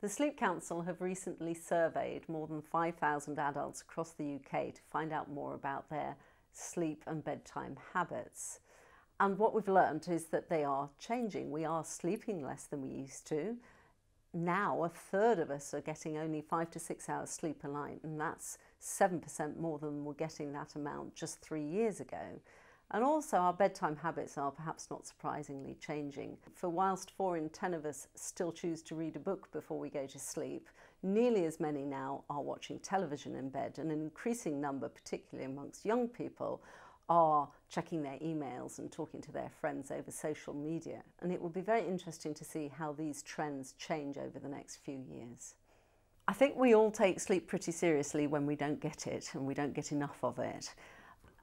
The Sleep Council have recently surveyed more than 5,000 adults across the UK to find out more about their sleep and bedtime habits. And what we've learned is that they are changing. We are sleeping less than we used to. Now a third of us are getting only 5 to 6 hours sleep a night, and that's 7% more than we're getting that amount just 3 years ago. And also our bedtime habits are perhaps not surprisingly changing. For whilst 4 in 10 of us still choose to read a book before we go to sleep, nearly as many now are watching television in bed, and an increasing number, particularly amongst young people, are checking their emails and talking to their friends over social media. And it will be very interesting to see how these trends change over the next few years. I think we all take sleep pretty seriously when we don't get it and we don't get enough of it.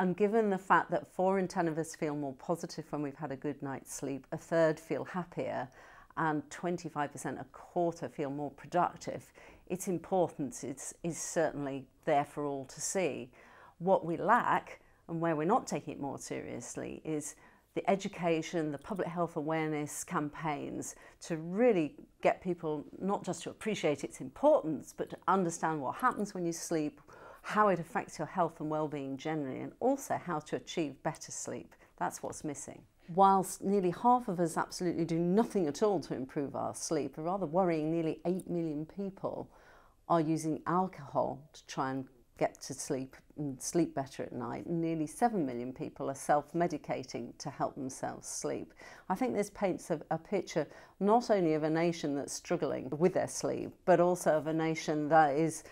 And given the fact that 4 in 10 of us feel more positive when we've had a good night's sleep, a third feel happier, and 25%, a quarter, feel more productive, its importance is certainly there for all to see. What we lack, and where we're not taking it more seriously, is the education, the public health awareness campaigns to really get people not just to appreciate its importance, but to understand what happens when you sleep, how it affects your health and well-being generally, and also how to achieve better sleep. That's what's missing. Whilst nearly half of us absolutely do nothing at all to improve our sleep, a rather worrying nearly 8 million people are using alcohol to try and get to sleep and sleep better at night. Nearly 7 million people are self-medicating to help themselves sleep. I think this paints a picture not only of a nation that's struggling with their sleep, but also of a nation that is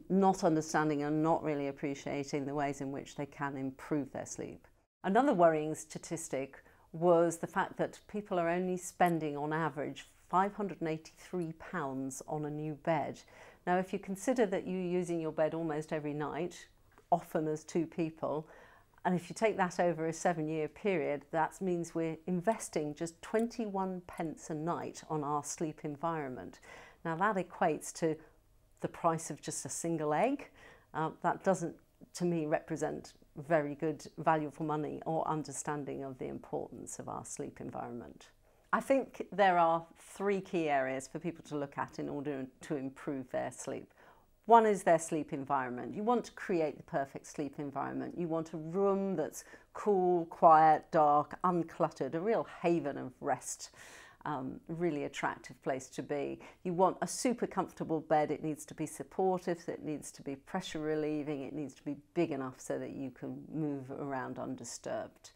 not understanding and not really appreciating the ways in which they can improve their sleep. Another worrying statistic was the fact that people are only spending on average £583 on a new bed. Now, if you consider that you're using your bed almost every night, often as 2 people, and if you take that over a 7-year period, that means we're investing just 21 pence a night on our sleep environment. Now that equates to the price of just a single egg. That doesn't, to me, represent very good value for money or understanding of the importance of our sleep environment. I think there are 3 key areas for people to look at in order to improve their sleep. One is their sleep environment. You want to create the perfect sleep environment. You want a room that's cool, quiet, dark, uncluttered, a real haven of rest. Really attractive place to be. You want a super comfortable bed. It needs to be supportive, it needs to be pressure relieving, it needs to be big enough so that you can move around undisturbed.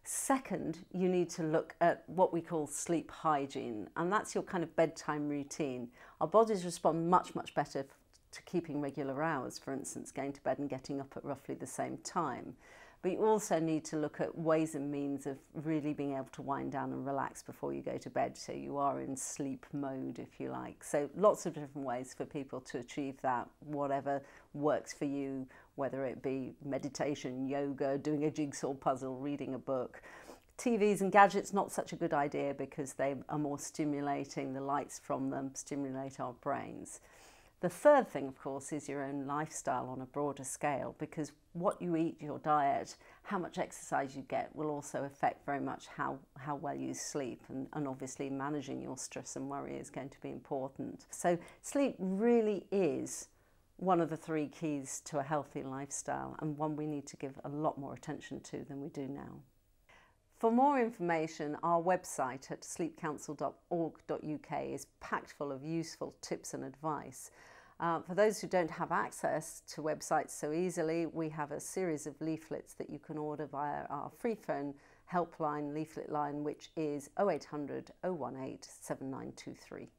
Second, you need to look at what we call sleep hygiene, and that's your kind of bedtime routine. Our bodies respond much, much better to keeping regular hours, for instance, going to bed and getting up at roughly the same time. But you also need to look at ways and means of really being able to wind down and relax before you go to bed, so you are in sleep mode, if you like. So lots of different ways for people to achieve that, whatever works for you, whether it be meditation, yoga, doing a jigsaw puzzle, reading a book. TVs and gadgets, not such a good idea because they are more stimulating. The lights from them stimulate our brains. The third thing, of course, is your own lifestyle on a broader scale, because what you eat, your diet, how much exercise you get will also affect very much how well you sleep, and obviously managing your stress and worry is going to be important. So sleep really is one of the 3 keys to a healthy lifestyle, and one we need to give a lot more attention to than we do now. For more information, our website at sleepcouncil.org.uk is packed full of useful tips and advice. For those who don't have access to websites so easily, we have a series of leaflets that you can order via our free phone helpline leaflet line, which is 0800 018 7923.